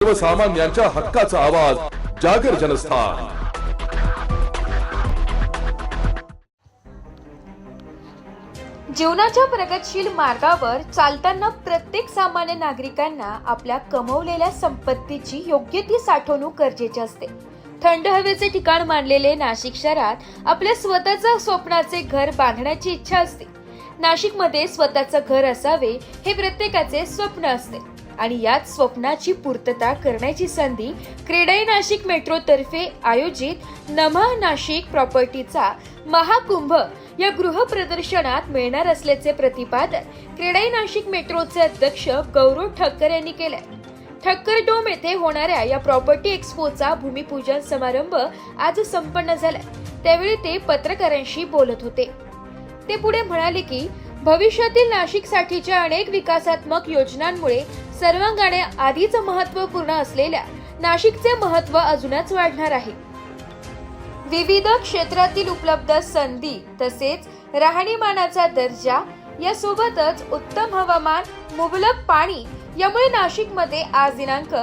सर्वसामान्यांच्या हक्काचा आवाज जागर जनस्थान। जीवनाच्या प्रगतशील मार्गावर चालताना प्रत्येक सामान्य नागरिकांना आपल्या कमवलेल्या संपत्तीची योग्य ती साठवणूक गरजेची असते। थंड हवेचे ठिकाण मानलेले नाशिक शहरात आपल्या स्वतःचं स्वप्नाचे घर बांधण्याची इच्छा असते। नाशिकमध्ये स्वतःचं घर असावे हे प्रत्येकाचे स्वप्न असते आणि याच स्वप्नाची पूर्तता करण्याची संधी क्रेडाई नाशिक मेट्रो तर्फे आयोजित नमा नाशिक प्रॉपर्टीचा महाकुंभ या गृह प्रदर्शनात मिळणार असल्याचे प्रतिपादन क्रेडाई नाशिक मेट्रोचे अध्यक्ष गौरव ठक्कर यांनी केले। ठक्कर डोम येथे होणाऱ्या या प्रॉपर्टी एक्सपोचा भूमिपूजन समारंभ आज संपन्न झाला। त्यावेळी ते पत्रकारांशी बोलत होते। ते पुढे म्हणाले की भविष्यातील नाशिकसाठीच्या अनेक विकासात्मक योजनांमुळे सर्वांगाने आधीच महत्त्वपूर्ण असलेल्या नाशिकचे महत्त्व अजूनच वाढणार आहे। विविध क्षेत्रातील उपलब्ध संधी तसेच राहणीमानाचा दर्जा यासोबतच उत्तम हवामान, मुबलक पाणी यामुळे नाशिकमध्ये आज दिनांक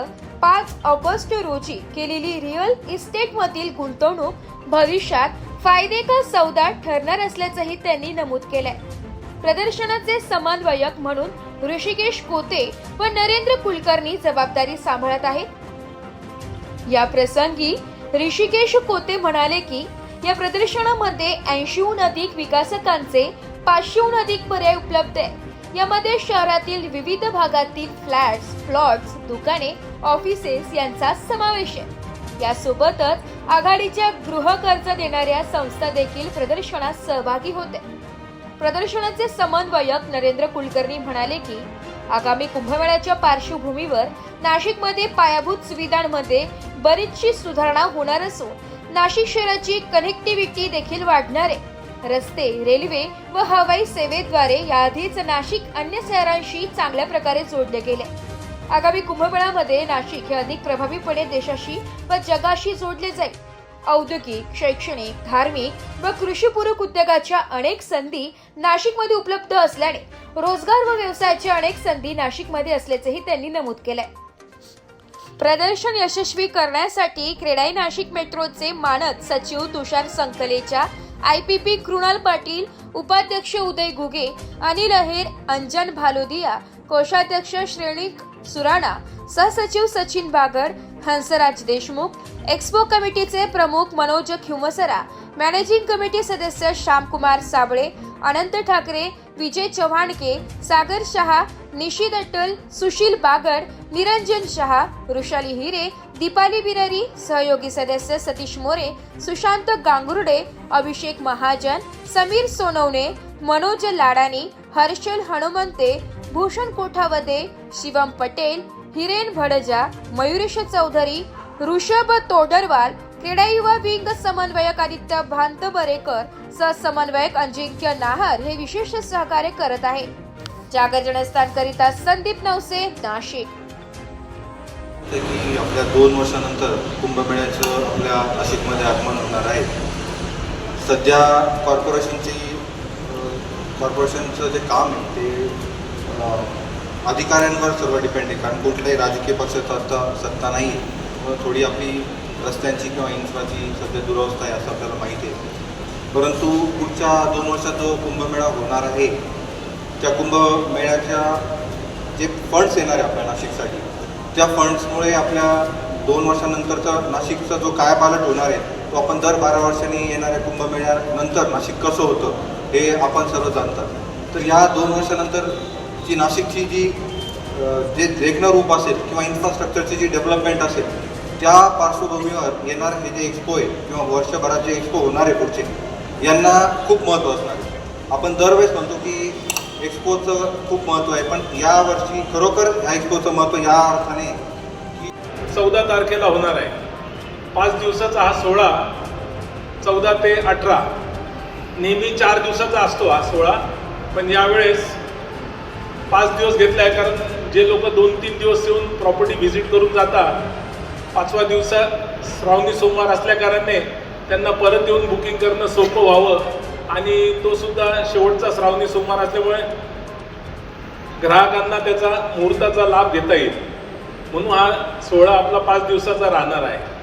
5 ऑगस्ट रोजी केलेली रिअल इस्टेटमधील गुंतवणूक भविष्यात फायदे का सौदा ठरणार असल्याचंही त्यांनी नमूद केलंय। प्रदर्शनाचे समन्वयक म्हणून ऋषिकेश कोते व नरेंद्र कुलकर्णी जबाबदारी सांभाळत आहेत। या प्रसंगी ऋषिकेश कोते म्हणाले की या प्रदर्शनामध्ये 80हून अधिक विकासकांचे 500हून अधिक पर्याय उपलब्ध आहेत। यामध्ये शहरातील विविध भागातील फ्लॅट्स, प्लॉट्स, दुकाने, ऑफिसेस यांचा समावेश आहे। यासोबतच आघाडीच्या गृह कर्ज देणाऱ्या संस्था देखील प्रदर्शनात सहभागी होते। प्रदर्शनाचे समन्वयक नरेंद्र कुलकर्णी म्हणाले की आगामी कुंभमेळ्याच्या पार्श्वभूमीवर नाशिकमध्ये पायाभूत सुविधांमध्ये बरीचशी सुधारणा होणार असून नाशिक शहराची कनेक्टिव्हिटी देखील वाढणार आहे। रस्ते, रेल्वे व हवाई सेवेद्वारे याआधीच नाशिक अन्य शहरांशी चांगल्या प्रकारे जोडले गेले। आगामी कुंभमेळ्यामध्ये नाशिक हे अधिक प्रभावीपणे देशाशी व जगाशी जोडले जाईल। औद्योगिक, शैक्षणिक, धार्मिक व कृषीपूरक उद्योगाच्या अनेक संधी नाशिकमध्ये उपलब्ध असल्याने रोजगार व व्यवसायाच्या अनेक संधी नाशिकमध्ये असल्याचेही त्यांनी नमूद केले। प्रदर्शन यशस्वी करण्यासाठी क्रेडाई नाशिक मेट्रोचे मानद सचिव तुषार संकलेच्या IPP कृणाल पाटील, उपाध्यक्ष उदय घुगे, अनिल अहेर, अंजन भालोदिया, कोषाध्यक्ष श्रेणिक सुराणा, सहसचिव सचिन बागर, हंसराज देशमुख, एक्सपो कमिटीचे प्रमुख मनोज ख्युमसरा, मॅनेजिंग कमिटी सदस्य श्यामकुमार साबळे, अनंत ठाकरे, विजय चव्हाणके, सागर शहा, निशिद अटल, सुशील बागर, निरंजन शहा, वृषाली हिरे, दीपाली बिरारी, सहयोगी सदस्य सतीश मोरे, सुशांत गांगुर्डे, अभिषेक महाजन, समीर सोनवणे, मनोज लाडानी, हर्षल हनुमंते, भूषण कोठावदे, शिवम पटेल, हिरेन भडजा, मयुरेश चौधरी, ऋषभ तोडरवाल, क्रीडा युवा विंग समन्वयक आदित्य भांतबरेकर, सहसमन्वयक अजिंक्य नाहर हे विशेष सहकार्य करत आहे। जागर जनस्थान करिता संदीप नवसे, नाशिक। आपल्या 2 वर्षानंतर कुंभमेळ्याचं आपल्या नाशिकमध्ये आगमन होणार आहे। सध्या कॉर्पोरेशनचं जे काम आहे ते अधिकाऱ्यांवर सर्व डिपेंड आहे, कारण कुठल्याही राजकीय पक्षाचा सत्ता नाही आहे। थोडी आपली रस्त्यांची किंवा इन्फ्राची सध्या दुरवस्था आहे असं आपल्याला माहिती आहे। परंतु पुढच्या 2 वर्षात जो कुंभमेळा होणार आहे त्या कुंभमेळ्याच्या जे फंड्स येणार आहे आपल्या नाशिकसाठी, त्या फंड्समुळे आपल्या 2 वर्षानंतरचा नाशिकचा जो कायापालट होणार आहे तो आपण दर 12 वर्षांनी येणाऱ्या कुंभमेळ्यानंतर नाशिक कसं होतं हे आपण सर्व जाणतात। तर या 2 वर्षानंतर जी नाशिकची जे देखणं रूप असेल किंवा इन्फ्रास्ट्रक्चरची जी डेव्हलपमेंट असेल त्या पार्श्वभूमीवर येणार हे जे एक्सपो आहे किंवा वर्षभरात जे एक्सपो होणार आहे पुढचे, यांना खूप महत्त्व असणार आहे। आपण दरवेळेस म्हणतो की एक्सपोचं खूप महत्त्व आहे, पण यावर्षी खरोखर ह्या एक्सपोचं महत्त्व या अर्थाने की 14 तारखेला होणार आहे। 5 दिवसाचा हा सोहळा 14 ते 18 नेहमी 4 दिवसाचा असतो हा सोहळा, पण यावेळेस 5 दिवस घेतला आहे, कारण जे लोक 2-3 दिवस येऊन प्रॉपर्टी व्हिजिट करून जातात, 5व्या दिवसा श्रावणी सोमवार असल्या कारणाने त्यांना परत येऊन बुकिंग करणं सोपं व्हावं आणि तो सुद्धा शेवटचा श्रावणी सोमवार असल्यामुळे ग्राहकांना त्याचा मुहूर्ताचा लाभ घेता येईल। म्हणून हा सोहळा आपला 5 दिवसाचा राहणार आहे.